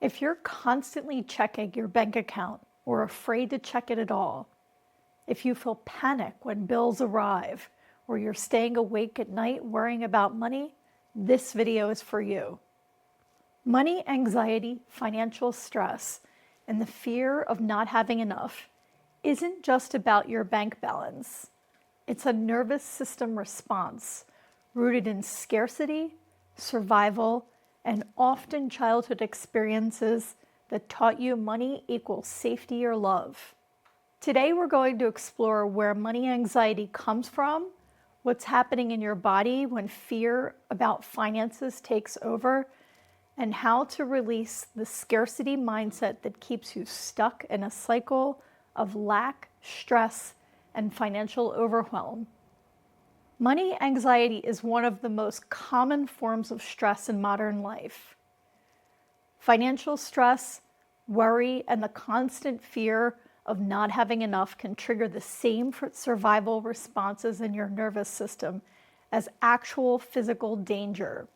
If you're constantly checking your bank account or afraid to check it at all, if you feel panic when bills arrive, or you're staying awake at night worrying about money, this video is for you. Money anxiety, financial stress, and the fear of not having enough isn't just about your bank balance. It's a nervous system response rooted in scarcity, survival, and often childhood experiences that taught you money equals safety or love. Today we're going to explore where money anxiety comes from, what's happening in your body when fear about finances takes over, and how to release the scarcity mindset that keeps you stuck in a cycle of lack, stress, and financial overwhelm. Money anxiety is one of the most common forms of stress in modern life. Financial stress, worry, and the constant fear of not having enough can trigger the same survival responses in your nervous system as actual physical danger.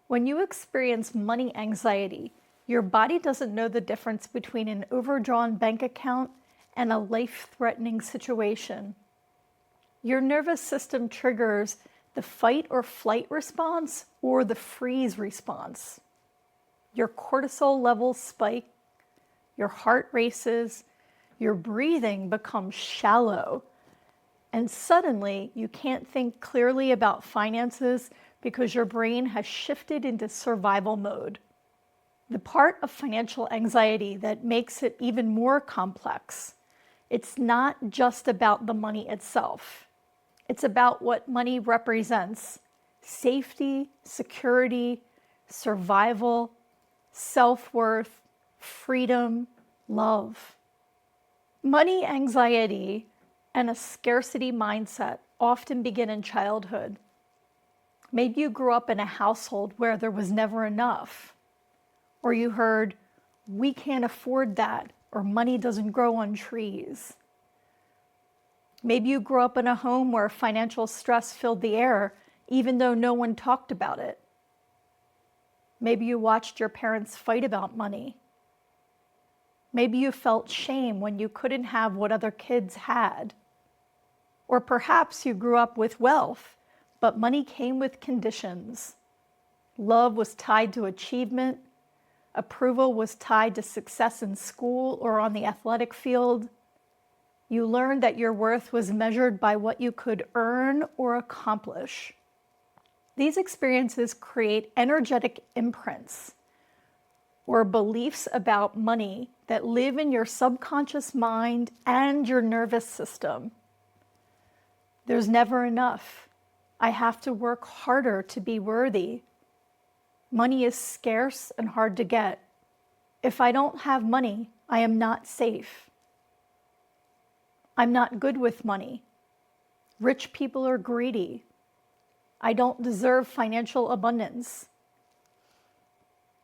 When you experience money anxiety, your body doesn't know the difference between an overdrawn bank account and a life-threatening situation. Your nervous system triggers the fight or flight response or the freeze response. Your cortisol levels spike, your heart races, your breathing becomes shallow, and suddenly you can't think clearly about finances because your brain has shifted into survival mode. The part of financial anxiety that makes it even more complex, it's not just about the money itself. It's about what money represents: safety, security, survival, self-worth, freedom, love. Money anxiety and a scarcity mindset often begin in childhood. Maybe you grew up in a household where there was never enough, or you heard, "We can't afford that," or "money doesn't grow on trees." Maybe you grew up in a home where financial stress filled the air, even though no one talked about it. Maybe you watched your parents fight about money. Maybe you felt shame when you couldn't have what other kids had. Or perhaps you grew up with wealth, but money came with conditions. Love was tied to achievement. Approval was tied to success in school or on the athletic field. You learned that your worth was measured by what you could earn or accomplish. These experiences create energetic imprints or beliefs about money that live in your subconscious mind and your nervous system. There's never enough. I have to work harder to be worthy. Money is scarce and hard to get. If I don't have money, I am not safe. I'm not good with money. Rich people are greedy. I don't deserve financial abundance.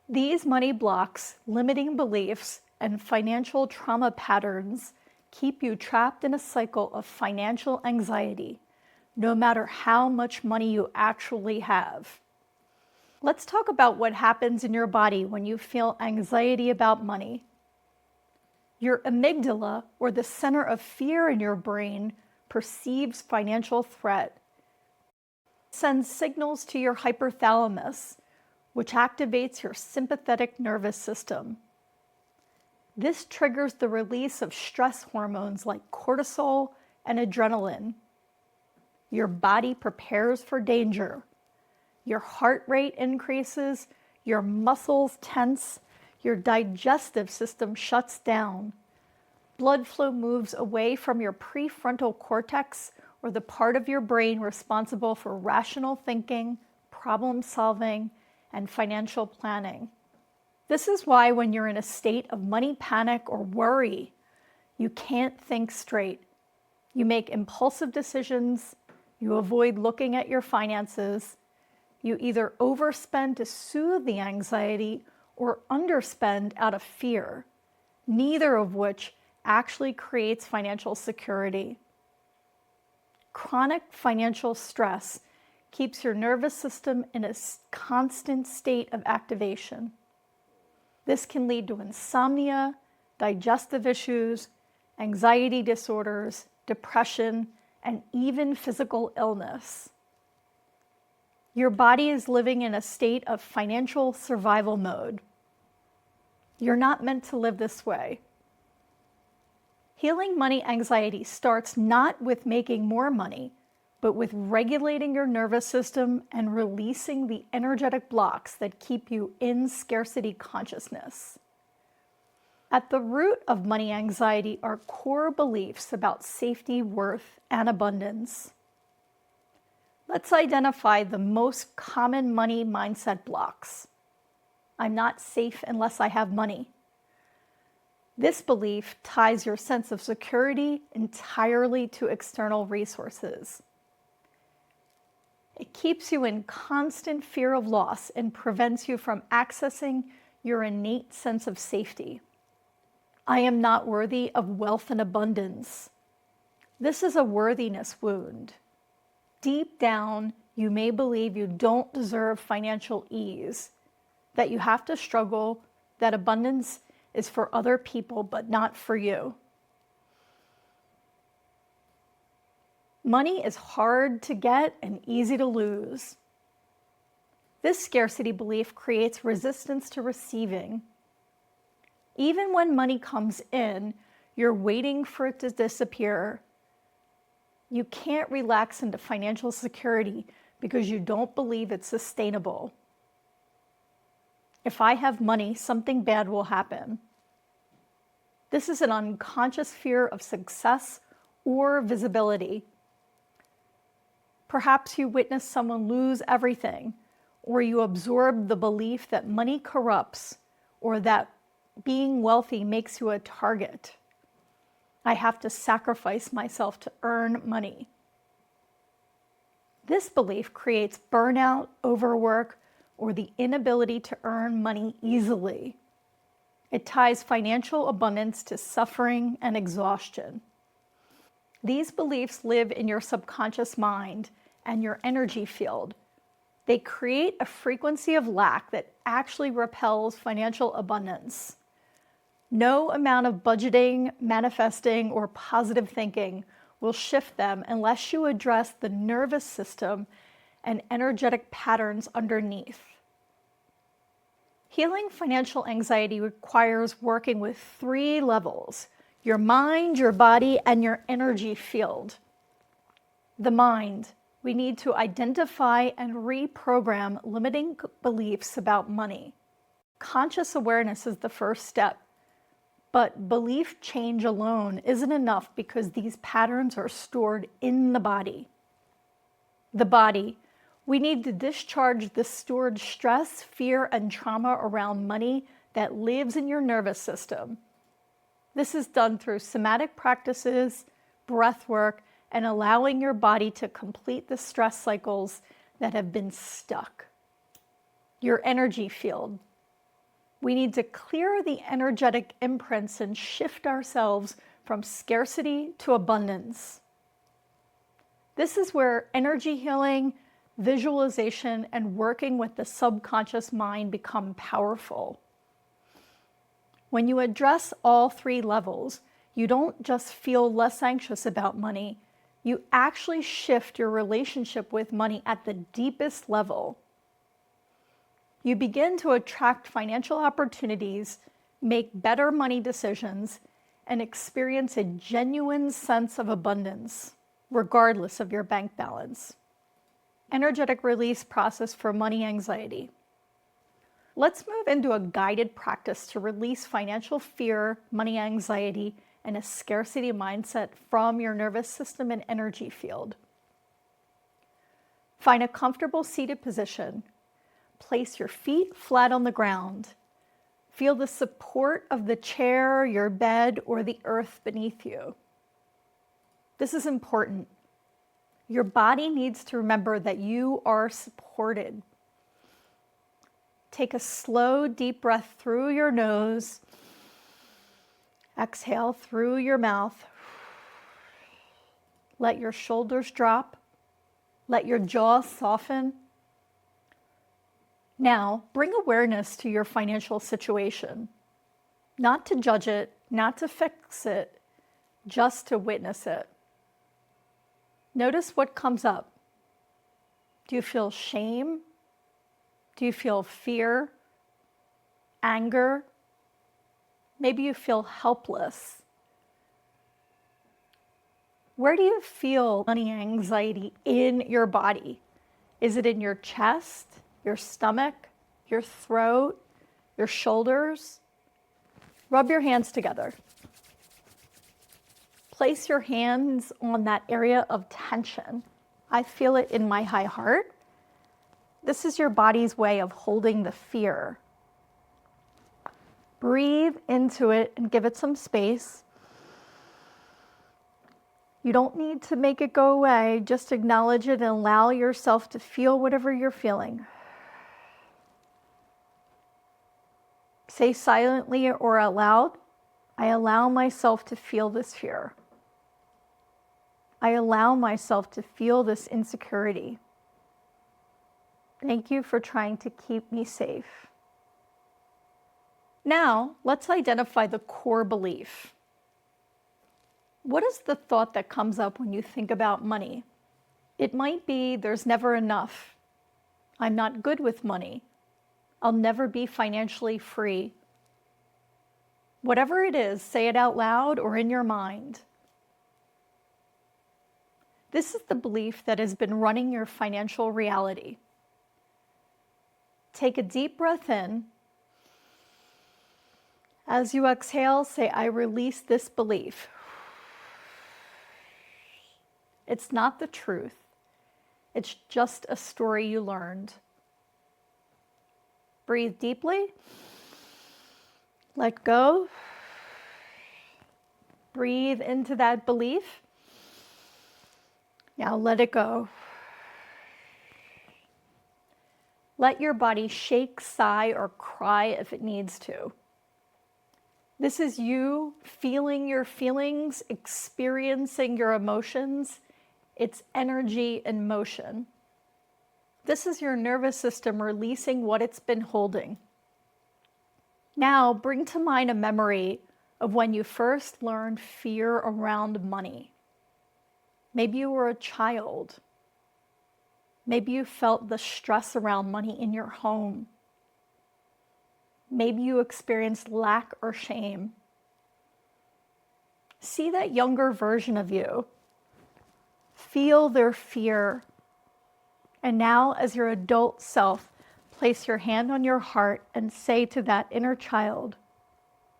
These money blocks, limiting beliefs, and financial trauma patterns keep you trapped in a cycle of financial anxiety, no matter how much money you actually have. Let's talk about what happens in your body when you feel anxiety about money. Your amygdala, or the center of fear in your brain, perceives financial threat. It sends signals to your hypothalamus, which activates your sympathetic nervous system. This triggers the release of stress hormones like cortisol and adrenaline. Your body prepares for danger. Your heart rate increases, your muscles tense, your digestive system shuts down. Blood flow moves away from your prefrontal cortex, or the part of your brain responsible for rational thinking, problem solving, and financial planning. This is why when you're in a state of money panic or worry, you can't think straight. You make impulsive decisions, you avoid looking at your finances, you either overspend to soothe the anxiety or underspend out of fear, neither of which actually creates financial security. Chronic financial stress keeps your nervous system in a constant state of activation. This can lead to insomnia, digestive issues, anxiety disorders, depression, and even physical illness. Your body is living in a state of financial survival mode. You're not meant to live this way. Healing money anxiety starts not with making more money, but with regulating your nervous system and releasing the energetic blocks that keep you in scarcity consciousness. At the root of money anxiety are core beliefs about safety, worth, and abundance. Let's identify the most common money mindset blocks. I'm not safe unless I have money. This belief ties your sense of security entirely to external resources. It keeps you in constant fear of loss and prevents you from accessing your innate sense of safety. I am not worthy of wealth and abundance. This is a worthiness wound. Deep down, you may believe you don't deserve financial ease, that you have to struggle, that abundance is for other people but not for you. Money is hard to get and easy to lose. This scarcity belief creates resistance to receiving. Even when money comes in, you're waiting for it to disappear. You can't relax into financial security because you don't believe it's sustainable. If I have money, something bad will happen. This is an unconscious fear of success or visibility. Perhaps you witness someone lose everything, or you absorb the belief that money corrupts, or that being wealthy makes you a target. I have to sacrifice myself to earn money. This belief creates burnout, overwork, or the inability to earn money easily. It ties financial abundance to suffering and exhaustion. These beliefs live in your subconscious mind and your energy field. They create a frequency of lack that actually repels financial abundance. No amount of budgeting, manifesting, or positive thinking will shift them unless you address the nervous system and energetic patterns underneath. Healing financial anxiety requires working with 3 levels: your mind, your body, and your energy field. The mind. We need to identify and reprogram limiting beliefs about money. Conscious awareness is the first step. But belief change alone isn't enough because these patterns are stored in the body. The body. We need to discharge the stored stress, fear, and trauma around money that lives in your nervous system. This is done through somatic practices, breath work, and allowing your body to complete the stress cycles that have been stuck. Your energy field. We need to clear the energetic imprints and shift ourselves from scarcity to abundance. This is where energy healing, visualization, and working with the subconscious mind become powerful. When you address all 3 levels, you don't just feel less anxious about money, you actually shift your relationship with money at the deepest level. You begin to attract financial opportunities, make better money decisions, and experience a genuine sense of abundance, regardless of your bank balance. Energetic release process for money anxiety. Let's move into a guided practice to release financial fear, money anxiety, and a scarcity mindset from your nervous system and energy field. Find a comfortable seated position. Place your feet flat on the ground. Feel the support of the chair, your bed, or the earth beneath you. This is important. Your body needs to remember that you are supported. Take a slow, deep breath through your nose. Exhale through your mouth. Let your shoulders drop. Let your jaw soften. Now, bring awareness to your financial situation, not to judge it, not to fix it, just to witness it. Notice what comes up. Do you feel shame? Do you feel fear? Anger? Maybe you feel helpless. Where do you feel money anxiety in your body? Is it in your chest, your stomach, your throat, your shoulders? Rub your hands together. Place your hands on that area of tension. I feel it in my high heart. This is your body's way of holding the fear. Breathe into it and give it some space. You don't need to make it go away. Just acknowledge it and allow yourself to feel whatever you're feeling. Say silently or aloud, I allow myself to feel this fear. I allow myself to feel this insecurity. Thank you for trying to keep me safe. Now, let's identify the core belief. What is the thought that comes up when you think about money? It might be there's never enough. I'm not good with money. I'll never be financially free. Whatever it is, say it out loud or in your mind. This is the belief that has been running your financial reality. Take a deep breath in. As you exhale, say, I release this belief. It's not the truth. It's just a story you learned. Breathe deeply. Let go. Breathe into that belief. Now let it go. Let your body shake, sigh, or cry if it needs to. This is you feeling your feelings, experiencing your emotions. It's energy in motion. This is your nervous system releasing what it's been holding. Now, bring to mind a memory of when you first learned fear around money. Maybe you were a child. Maybe you felt the stress around money in your home. Maybe you experienced lack or shame. See that younger version of you. Feel their fear. And now, as your adult self, place your hand on your heart and say to that inner child,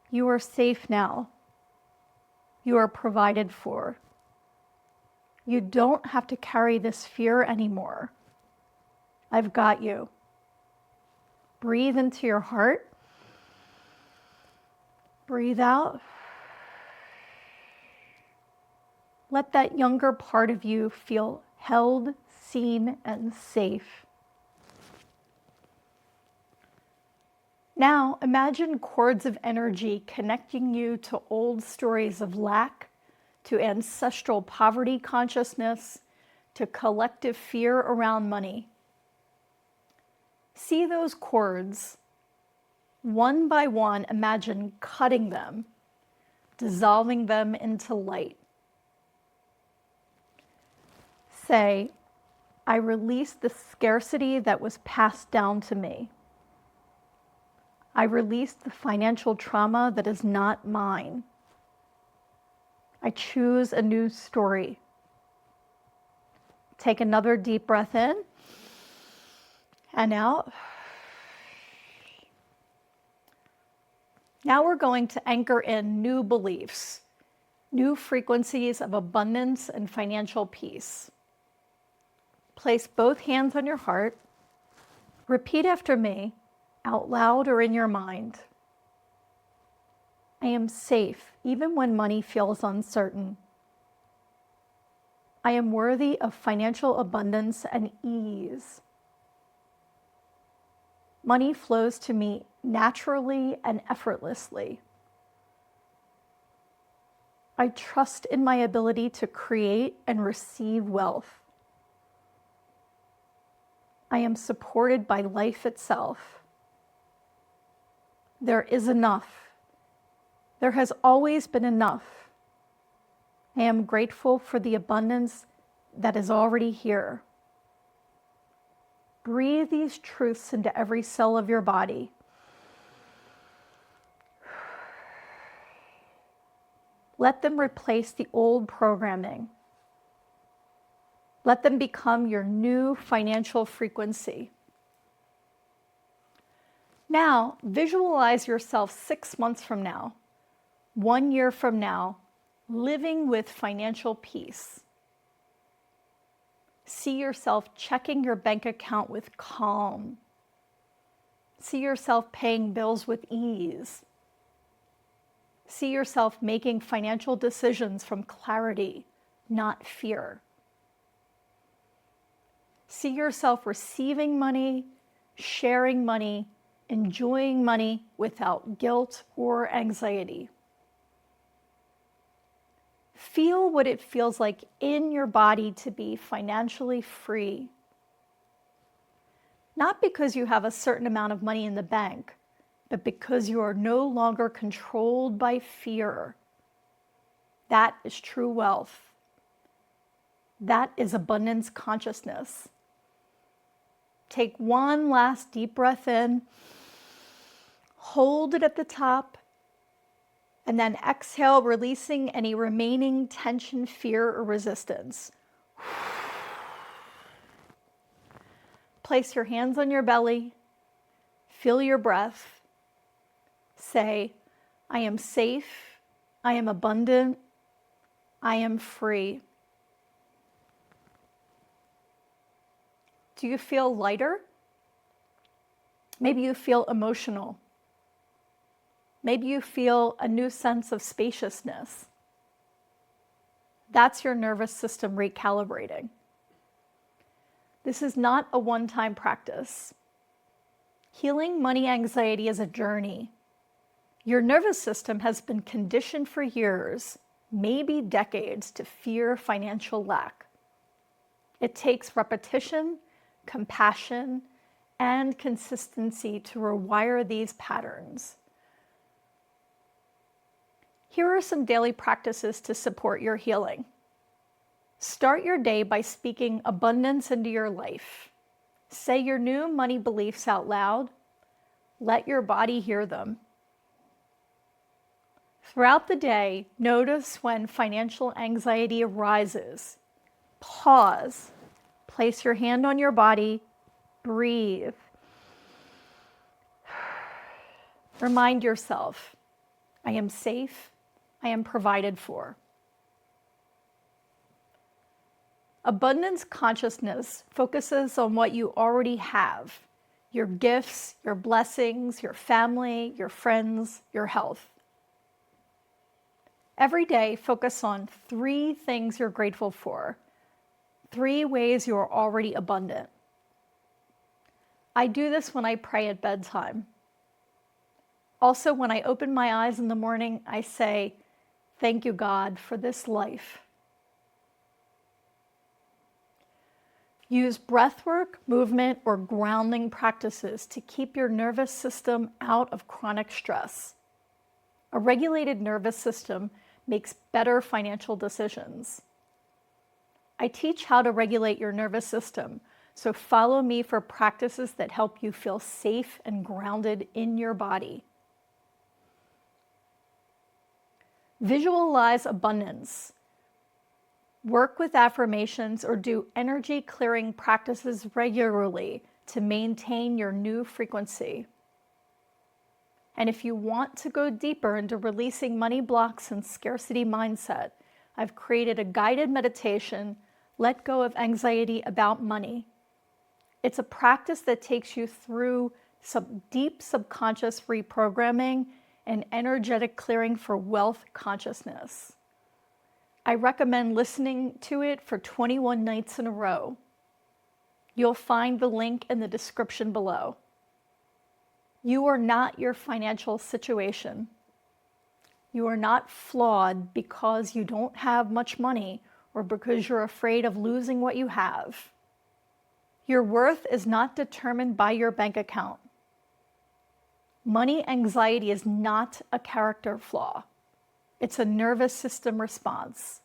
you are safe now. You are provided for. You don't have to carry this fear anymore. I've got you. Breathe into your heart. Breathe out. Let that younger part of you feel held, seen, and safe. Now, imagine cords of energy connecting you to old stories of lack, to ancestral poverty consciousness, to collective fear around money. See those cords. One by one, imagine cutting them, dissolving them into light. Say, I release the scarcity that was passed down to me. I release the financial trauma that is not mine. I choose a new story. Take another deep breath in and out. Now we're going to anchor in new beliefs, new frequencies of abundance and financial peace. Place both hands on your heart. Repeat after me, out loud or in your mind. I am safe even when money feels uncertain. I am worthy of financial abundance and ease. Money flows to me naturally and effortlessly. I trust in my ability to create and receive wealth. I am supported by life itself. There is enough. There has always been enough. I am grateful for the abundance that is already here. Breathe these truths into every cell of your body. Let them replace the old programming. Let them become your new financial frequency. Now, visualize yourself 6 months from now, 1 year from now, living with financial peace. See yourself checking your bank account with calm. See yourself paying bills with ease. See yourself making financial decisions from clarity, not fear. See yourself receiving money, sharing money, enjoying money without guilt or anxiety. Feel what it feels like in your body to be financially free. Not because you have a certain amount of money in the bank, but because you are no longer controlled by fear. That is true wealth. That is abundance consciousness. Take one last deep breath in, hold it at the top, and then exhale, releasing any remaining tension, fear, or resistance. Place your hands on your belly, feel your breath. Say, I am safe, I am abundant, I am free. Do you feel lighter? Maybe you feel emotional. Maybe you feel a new sense of spaciousness. That's your nervous system recalibrating. This is not a one-time practice. Healing money anxiety is a journey. Your nervous system has been conditioned for years, maybe decades, to fear financial lack. It takes repetition, compassion, and consistency to rewire these patterns. Here are some daily practices to support your healing. Start your day by speaking abundance into your life. Say your new money beliefs out loud. Let your body hear them. Throughout the day, notice when financial anxiety arises. Pause. Place your hand on your body. Breathe. Remind yourself, I am safe. I am provided for. Abundance consciousness focuses on what you already have: your gifts, your blessings, your family, your friends, your health. Every day, focus on 3 things you're grateful for, 3 ways you are already abundant. I do this when I pray at bedtime. Also, when I open my eyes in the morning, I say, thank you, God, for this life. Use breathwork, movement, or grounding practices to keep your nervous system out of chronic stress. A regulated nervous system makes better financial decisions. I teach how to regulate your nervous system, so follow me for practices that help you feel safe and grounded in your body. Visualize abundance. Work with affirmations or do energy clearing practices regularly to maintain your new frequency. And if you want to go deeper into releasing money blocks and scarcity mindset, I've created a guided meditation, Let Go of Anxiety About Money. It's a practice that takes you through some deep subconscious reprogramming and energetic clearing for wealth consciousness. I recommend listening to it for 21 nights in a row. You'll find the link in the description below. You are not your financial situation. You are not flawed because you don't have much money or because you're afraid of losing what you have. Your worth is not determined by your bank account. Money anxiety is not a character flaw. It's a nervous system response.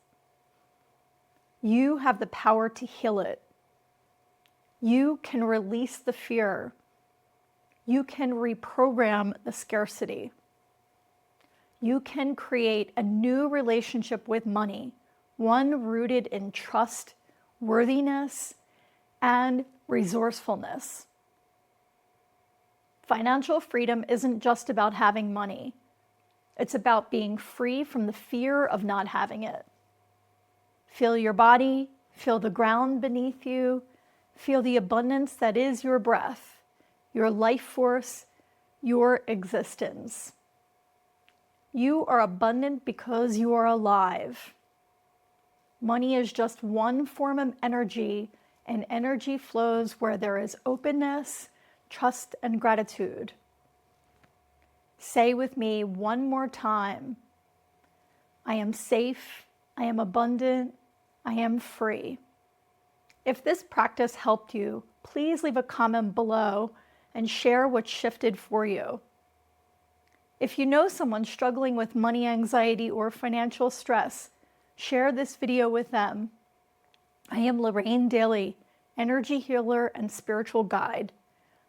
You have the power to heal it. You can release the fear. You can reprogram the scarcity. You can create a new relationship with money, one rooted in trust, worthiness, and resourcefulness. Financial freedom isn't just about having money. It's about being free from the fear of not having it. Feel your body, feel the ground beneath you, feel the abundance that is your breath, your life force, your existence. You are abundant because you are alive. Money is just one form of energy, and energy flows where there is openness, trust, and gratitude. Say with me one more time, I am safe, I am abundant, I am free. If this practice helped you, please leave a comment below and share what shifted for you. If you know someone struggling with money anxiety or financial stress, share this video with them. I am Lorraine Daly, energy healer and spiritual guide.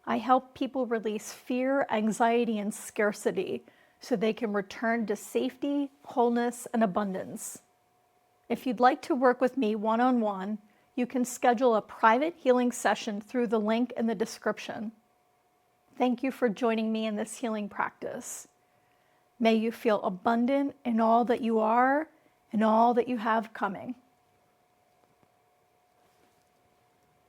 I help people release fear, anxiety, and scarcity so they can return to safety, wholeness, and abundance. If you'd like to work with me one-on-one, you can schedule a private healing session through the link in the description. Thank you for joining me in this healing practice. May you feel abundant in all that you are and all that you have coming.